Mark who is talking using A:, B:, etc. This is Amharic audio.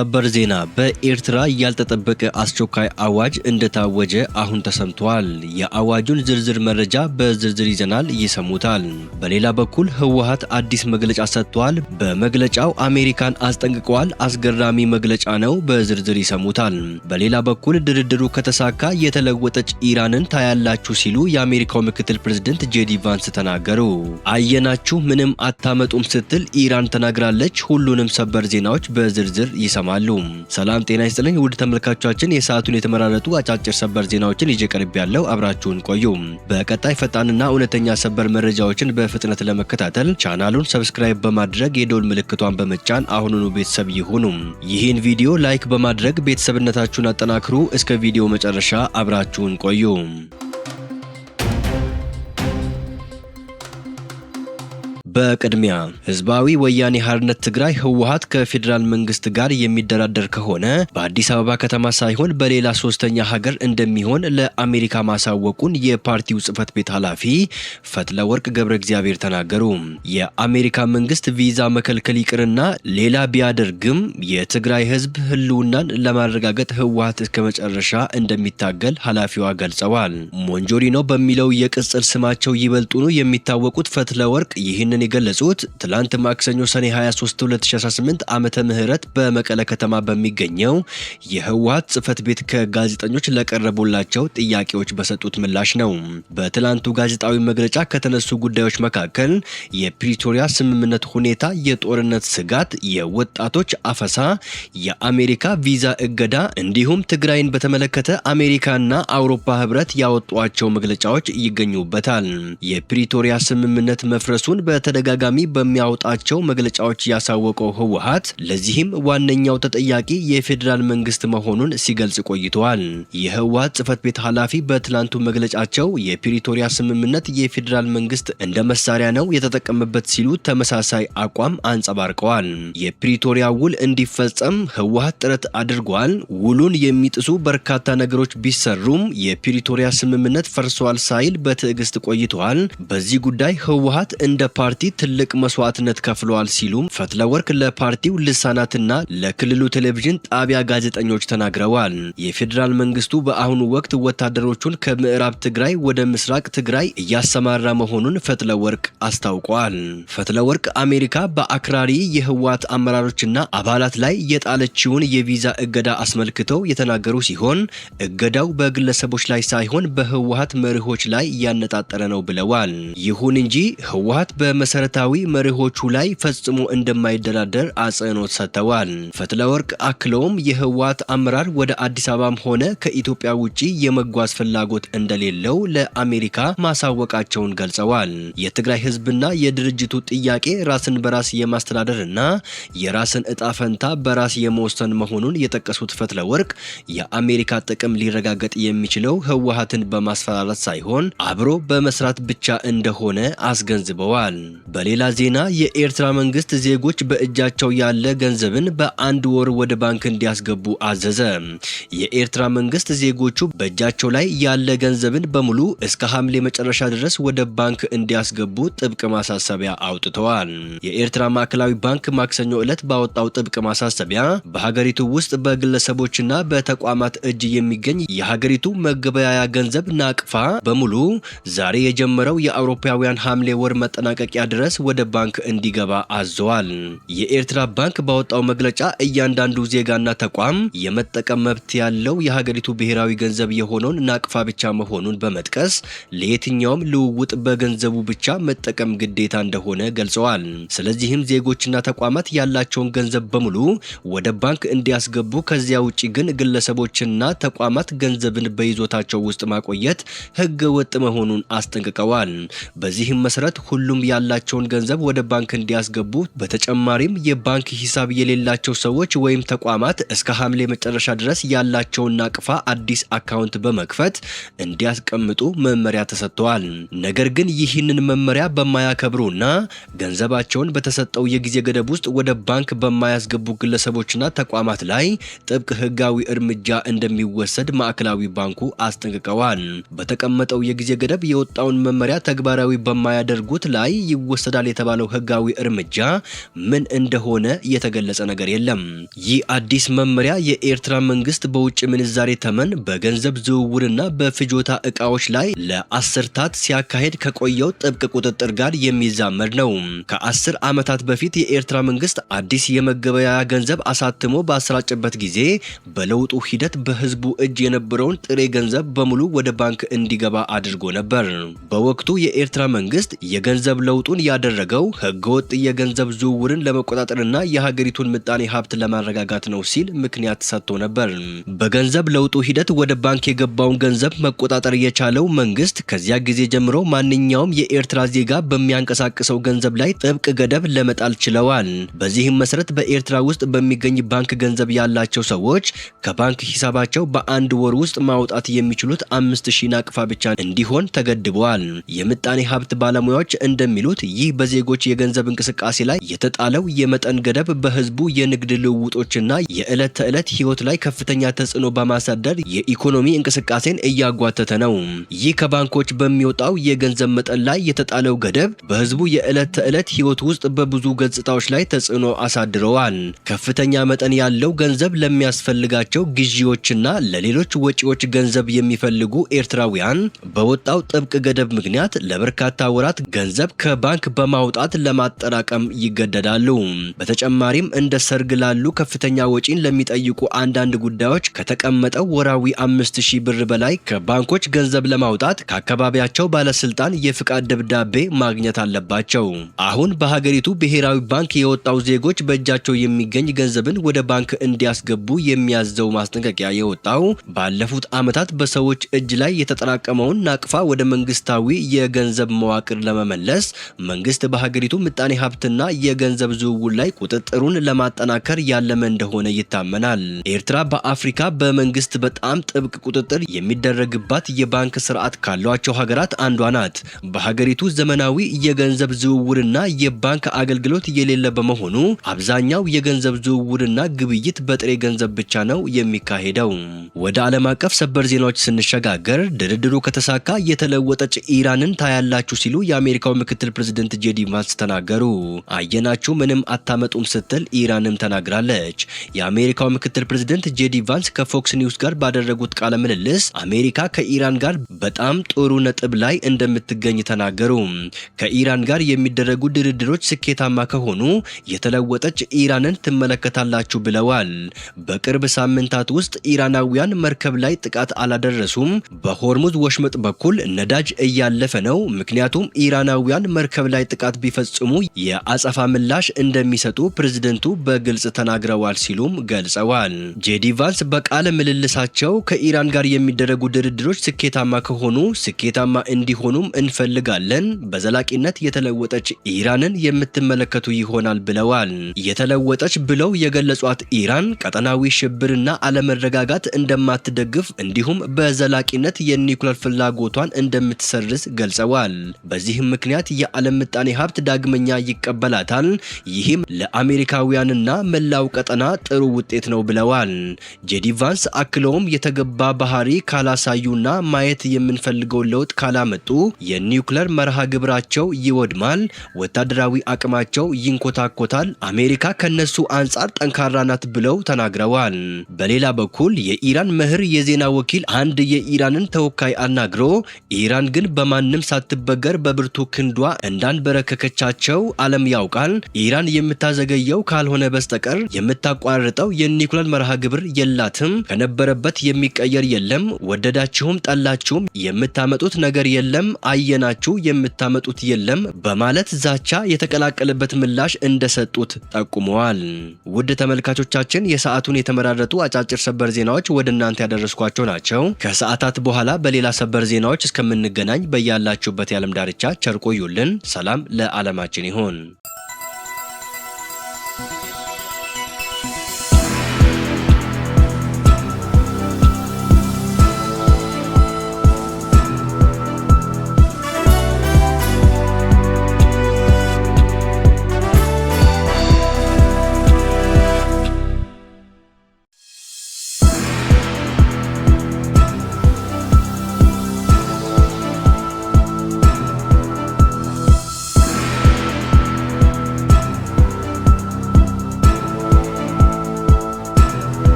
A: ሰበር ዜና በኤርትራ ያልተጠበቀ አስቸኳይ አዋጅ እንደታወጀ አሁን ተሰምቷል። የአዋጁን ዝርዝር መረጃ በዝርዝር ይዘናል፣ ይሰሙታል። በሌላ በኩል ህወሓት አዲስ መግለጫ ሰጥቷል። በመግለጫው አሜሪካን አስጠንቅቋል። አስገራሚ መግለጫ ነው፣ በዝርዝር ይሰሙታል። በሌላ በኩል ድርድሩ ከተሳካ የተለወጠች ኢራንን ታያላችሁ ሲሉ የአሜሪካው ምክትል ፕሬዝዳንት ጄዲ ቫንስ ተናገሩ። አየናችሁ ምንም አታመጡም ስትል ኢራን ተናግራለች። ሁሉንም ሰበር ዜናዎች በዝርዝር ይሰማሉ። ሰላም ጤና ይስጥልኝ ውድ ተመልካቾቻችን፣ የሰዓቱን የተመራረጡ አጫጭር ሰበር ዜናዎችን ይዤ ቀርብ ያለው አብራችሁን ቆዩ። በቀጣይ ፈጣንና እውነተኛ ሰበር መረጃዎችን በፍጥነት ለመከታተል ቻናሉን ሰብስክራይብ በማድረግ የደወል ምልክቷን በመጫን አሁኑኑ ቤተሰብ ይሁኑ። ይህን ቪዲዮ ላይክ በማድረግ ቤተሰብነታችሁን አጠናክሩ። እስከ ቪዲዮ መጨረሻ አብራችሁን ቆዩ። በቅድሚያ ህዝባዊ ወያኔ ሓርነት ትግራይ ህወሓት ከፌዴራል መንግስት ጋር የሚደራደር ከሆነ በአዲስ አበባ ከተማ ሳይሆን በሌላ ሶስተኛ ሀገር እንደሚሆን ለአሜሪካ ማሳወቁን የፓርቲው ጽህፈት ቤት ኃላፊ ፈትለወርቅ ገብረ እግዚአብሔር ተናገሩ። የአሜሪካ መንግስት ቪዛ መከልከል ይቅርና ሌላ ቢያደርግም የትግራይ ህዝብ ህልውናን ለማረጋገጥ ህወሓት እስከ መጨረሻ እንደሚታገል ኃላፊዋ ገልጸዋል። ሞንጆሪኖ በሚለው የቅጽል ስማቸው ይበልጡኑ የሚታወቁት ፈትለወርቅ ይህንን የገለጹት ትላንት ማክሰኞ ሰኔ 23 2018 ዓመተ ምህረት በመቀለ ከተማ በሚገኘው የህወሓት ጽህፈት ቤት ከጋዜጠኞች ለቀረቡላቸው ጥያቄዎች በሰጡት ምላሽ ነው። በትላንቱ ጋዜጣዊ መግለጫ ከተነሱ ጉዳዮች መካከል የፕሪቶሪያ ስምምነት ሁኔታ፣ የጦርነት ስጋት፣ የወጣቶች አፈሳ፣ የአሜሪካ ቪዛ እገዳ እንዲሁም ትግራይን በተመለከተ አሜሪካና አውሮፓ ህብረት ያወጧቸው መግለጫዎች ይገኙበታል። የፕሪቶሪያ ስምምነት መፍረሱን በተደጋጋሚ በሚያወጣቸው መግለጫዎች ያሳወቀው ህወሓት ለዚህም ዋነኛው ተጠያቂ የፌዴራል መንግስት መሆኑን ሲገልጽ ቆይቷል። የህወሓት ጽህፈት ቤት ኃላፊ በትላንቱ መግለጫቸው የፕሪቶሪያ ስምምነት የፌዴራል መንግስት እንደ መሳሪያ ነው የተጠቀመበት ሲሉ ተመሳሳይ አቋም አንጸባርቀዋል። የፕሪቶሪያ ውል እንዲፈጸም ህወሓት ጥረት አድርጓል። ውሉን የሚጥሱ በርካታ ነገሮች ቢሰሩም የፕሪቶሪያ ስምምነት ፈርሷል ሳይል በትዕግስት ቆይቷል። በዚህ ጉዳይ ህወሓት እንደ ፓርቲ ትልቅ መስዋዕትነት ከፍለዋል ሲሉም ፈትለወርቅ ለፓርቲው ልሳናትና ለክልሉ ቴሌቪዥን ጣቢያ ጋዜጠኞች ተናግረዋል። የፌዴራል መንግስቱ በአሁኑ ወቅት ወታደሮቹን ከምዕራብ ትግራይ ወደ ምስራቅ ትግራይ እያሰማራ መሆኑን ፈትለወርቅ አስታውቋል። ፈትለወርቅ አሜሪካ በአክራሪ የህወሓት አመራሮችና አባላት ላይ የጣለችውን የቪዛ እገዳ አስመልክተው የተናገሩ ሲሆን እገዳው በግለሰቦች ላይ ሳይሆን በህወሓት መሪሆች ላይ እያነጣጠረ ነው ብለዋል። ይሁን እንጂ ህወሓት በመሰረታዊ መሪሆቹ ላይ ፈጽሞ እንደማይደራደር አጽንኦት ሰጥተዋል። ፈትለወርቅ አክለውም የህወሓት አመራር ወደ አዲስ አበባም ሆነ ከኢትዮጵያ ውጪ የመጓዝ ፍላጎት እንደሌለው ለአሜሪካ ማሳወቃቸውን ገልጸዋል። የትግራይ ህዝብና የድርጅቱ ጥያቄ ራስን በራስ የማስተዳደርና የራስን እጣ ፈንታ በራስ የመወሰን መሆኑን የጠቀሱት ፈትለወርቅ የአሜሪካ ጥቅም ሊረጋገጥ የሚችለው ህወሓትን በማስፈራራት ሳይሆን አብሮ በመስራት ብቻ እንደሆነ አስገንዝበዋል። በሌላ ዜና የኤርትራ መንግስት ዜጎች በእጃቸው ያለ ገንዘብን በአንድ ወር ወደ ባንክ እንዲያስገቡ አዘዘ። የኤርትራ መንግስት ዜጎቹ በእጃቸው ላይ ያለ ገንዘብን በሙሉ እስከ ሐምሌ መጨረሻ ድረስ ወደ ባንክ እንዲያስገቡ ጥብቅ ማሳሰቢያ አውጥተዋል። የኤርትራ ማዕከላዊ ባንክ ማክሰኞ ዕለት ባወጣው ጥብቅ ማሳሰቢያ በሀገሪቱ ውስጥ በግለሰቦችና በተቋማት እጅ የሚገኝ የሀገሪቱ መገበያያ ገንዘብ ናቅፋ በሙሉ ዛሬ የጀመረው የአውሮፓውያን ሐምሌ ወር መጠናቀቂያ ድረስ ወደ ባንክ እንዲገባ አዘዋል። የኤርትራ ባንክ ባወጣው መግለጫ እያንዳንዱ ዜጋና ተቋም የመጠቀም መብት ያለው የሀገሪቱ ብሔራዊ ገንዘብ የሆነውን ናቅፋ ብቻ መሆኑን በመጥቀስ ለየትኛውም ልውውጥ በገንዘቡ ብቻ መጠቀም ግዴታ እንደሆነ ገልጸዋል። ስለዚህም ዜጎችና ተቋማት ያላቸውን ገንዘብ በሙሉ ወደ ባንክ እንዲያስገቡ፣ ከዚያ ውጪ ግን ግለሰቦችና ተቋማት ገንዘብን በይዞታቸው ውስጥ ማቆየት ህገ ወጥ መሆኑን አስጠንቅቀዋል። በዚህም መሰረት ሁሉም ያላቸውን ገንዘብ ወደ ባንክ እንዲያስገቡ፣ በተጨማሪም የባንክ ሂሳብ የሌላቸው ሰዎች ወይም ተቋማት እስከ ሐምሌ መጨረሻ ድረስ ያላቸውን ናቅፋ አዲስ አካውንት በመክፈት እንዲያስቀምጡ መመሪያ ተሰጥቷል። ነገር ግን ይህንን መመሪያ በማያከብሩና ገንዘባቸውን በተሰጠው የጊዜ ገደብ ውስጥ ወደ ባንክ በማያስገቡ ግለሰቦችና ተቋማት ላይ ጥብቅ ህጋዊ እርምጃ እንደሚወሰድ ማዕከላዊ ባንኩ አስጠንቅቀዋል። በተቀመጠው የጊዜ ገደብ የወጣውን መመሪያ ተግባራዊ በማያደርጉት ላይ ይወሰዳል የተባለው ህጋዊ እርምጃ ምን እንደሆነ የተገለጸ ነገር የለም። ይህ አዲስ መመሪያ የኤርትራ መንግስት በውጭ ምንዛሬ ተመን በገንዘብ ዝውውርና በፍጆታ እቃዎች ላይ ለአስርታት ሲያካሄድ ከቆየው ጥብቅ ቁጥጥር ጋር የሚዛመድ ነው። ከ10 ዓመታት በፊት የኤርትራ መንግስት አዲስ የመገበያያ ገንዘብ አሳትሞ ባሰራጨበት ጊዜ በለውጡ ሂደት በህዝቡ እጅ የነበረውን ጥሬ ገንዘብ በሙሉ ወደ ባንክ እንዲገባ አድርጎ ነበር። በወቅቱ የኤርትራ መንግስት የገንዘብ ለውጡን ያደረገው ህገወጥ የገንዘብ ዝውውርን ለመቆጣጠርና የሀገሪቱን ምጣኔ ሀብት ለማረጋጋት ነው ሲል ምክንያት ሰጥቶ ነበር። በገንዘብ ለውጡ ሂደት ወደ ባንክ የገባውን ገንዘብ መቆጣጠር የቻለው መንግስት ከዚያ ጊዜ ጀምሮ ማንኛውም የኤርትራ ዜጋ በሚያንቀሳቅሰው ገንዘብ ላይ ጥብቅ ገደብ ለመጣል ችለዋል። በዚህም መሰረት በኤርትራ ውስጥ በሚገኝ ባንክ ገንዘብ ያላቸው ሰዎች ከባንክ ሂሳባቸው በአንድ ወር ውስጥ ማውጣት የሚችሉት 5000 ናቅፋ ብቻ እንዲሆን ተገድበዋል። የምጣኔ ሀብት ባለሙያዎች እንደሚሉት ይህ በዜጎች የገንዘብ እንቅስቃሴ ላይ የተጣለው የመጠን ገደብ በህዝቡ የንግድ ልውውጦችና የዕለት ተዕለት ህይወት ላይ ከፍተኛ ተጽዕኖ በማሳደር የኢኮኖሚ እንቅስቃሴን እያጓተተ ነው። ይህ ከባንኮች በሚወጣው የገንዘብ መጠን ላይ የተጣለው ገደብ በህዝቡ የዕለት ተዕለት ህይወት ውስጥ በብዙ ገጽታዎች ላይ ተጽዕኖ አሳድረዋል። ከፍተኛ መጠን ያለው ገንዘብ ለሚያስፈልጋቸው ግዢዎችና ለሌሎች ወጪዎች ገንዘብ የሚፈልጉ ኤርትራውያን በወጣው ጥብቅ ገደብ ምክንያት ለበርካታ ወራት ገንዘብ ከባንክ በማውጣት ለማጠራቀም ይገደዳሉ። በተጨማሪም እንደ ሰርግ ላሉ ከፍተኛ ወጪን ለሚጠይቁ አንዳንድ ጉዳዮች ከተቀመጠው ወራዊ 5000 ብር በላይ ከባንኮች ገንዘብ ለማውጣት ከአካባቢያቸው ባለስልጣን የፍቃድ ደብዳቤ ማግኘት አለባቸው። አሁን በሀገሪቱ ብሔራዊ ባንክ የወጣው ዜጎች በእጃቸው የሚገኝ ገንዘብን ወደ ባንክ እንዲያስገቡ የሚያዘው ማስጠንቀቂያ የወጣው ባለፉት ዓመታት በሰዎች እጅ ላይ የተጠራቀመውን ናቅፋ ወደ መንግስታዊ የገንዘብ መዋቅር ለመመለስ መንግስት በሀገሪቱ ምጣኔ ሀብትና የገንዘብ ዝውውር ላይ ቁጥጥሩን ለማጠናከር ያለመ እንደሆነ ይታመናል። ኤርትራ በአፍሪካ በመንግስት በጣም ጥብቅ ቁጥጥር የሚደረግባት የባንክ ስርዓት ካሏቸው ሀገራት አንዷ ናት። በሀገሪቱ ዘመናዊ የገንዘብ ዝውውርና የባንክ አገልግሎት የሌለ በመሆኑ አብዛኛው የገንዘብ ዝውውርና ግብይት በጥሬ ገንዘብ ብቻ ነው የሚካሄደው። ወደ ዓለም አቀፍ ሰበር ዜናዎች ስንሸጋገር ድርድሩ ከተሳካ የተለወጠች ኢራንን ታያላችሁ ሲሉ የአሜሪካው ምክትል ፕሬዝዳንት ጄዲ ቫንስ ተናገሩ። አየናችሁ ምንም አታመጡም ስትል ኢራንም ተናግራለች። የአሜሪካው ምክትል ፕሬዝዳንት ጄዲ ቫንስ ከፎክስ ኒውስ ጋር ባደረጉት ቃለ ምልልስ አሜሪካ ከኢራን ጋር በጣም ጥሩ ነጥብ ላይ እንደምትገኝ ተናገሩ። ከኢራን ጋር የሚደረጉ ድርድሮች ስኬታማ ከሆኑ የተለወጠች ኢራንን ትመለከታላችሁ ብለዋል። በቅርብ ሳምንታት ውስጥ ኢራናውያን መርከብ ላይ ጥቃት አላደረሱም። በሆርሙዝ ወሽመጥ በኩል ነዳጅ እያለፈ ነው። ምክንያቱም ኢራናውያን መርከብ ላይ ጥቃት ቢፈጽሙ የአጸፋ ምላሽ እንደሚሰጡ ፕሬዝደንቱ በግልጽ ተናግረዋል ሲሉም ገልጸዋል። ጄዲ ቫንስ በቃለ ምልልሳቸው ከኢራን ጋር የሚደረጉ ድርድሮች ስኬታማ ከሆኑ ስኬታማ እንዲሆኑም እንፈልጋለን፣ በዘላቂነት የተለወጠች ኢራንን የምትመለከቱ ይሆናል ብለዋል። የተለወጠች ብለው የገለጿት ኢራን ቀጠናዊ ሽብርና አለመረጋጋት እንደማትደግፍ እንዲሁም በዘላቂነት የኒውክሌር ፍላጎቷን እንደምትሰርዝ ገልጸዋል። በዚህም ምክንያት የዓለም ምጣኔ ሀብት ዳግመኛ ይቀበላታል። ይህም ለአሜሪካውያንና መላው ቀጠና ጥሩ ውጤት ነው ብለዋል። ጄዲ ቫንስ አክለውም የተገባ ባህሪ ካላሳዩና ማየት የምንፈልገው ለውጥ ካላመጡ የኒውክሌር መርሃ ግብራቸው ይወድማል፣ ወታደራዊ አቅማቸው ይንኮታኮታል፣ አሜሪካ ከነሱ አንጻር ጠንካራ ናት ብለው ተናግረዋል። በሌላ በኩል የኢራን መህር የዜና ወኪል አንድ የኢራንን ተወካይ አናግሮ ኢራን ግን በማንም ሳትበገር በብርቱ ክንዷ እንዳንበረከከቻቸው ዓለም ያውቃል። ኢራን የምታዘገየው ካልሆነ በስተቀር የምታቋርጠው የኒውክሌር መርሃ ግብር የላትም። ከነበረበት የሚቀየር የለም። ወደዳችሁም ጠላችሁም የምታመጡት ነገር የለም። አየናችሁ የምታመጡት የለም በማለት ዛቻ የተቀላቀለበት ምላሽ እንደሰጡት ጠቁመዋል። ውድ ተመልካቾቻችን የሰዓቱን የተመራረጡ አጫጭር ሰበር ዜናዎች ወደ እናንተ ያደረስኳቸው ናቸው። ከሰዓታት በኋላ በሌላ ሰበር ዜናዎች እስከምንገናኝ በያላችሁበት የዓለም ዳርቻ ቸር ቆዩልን። ሰላም ለዓለማችን ይሁን።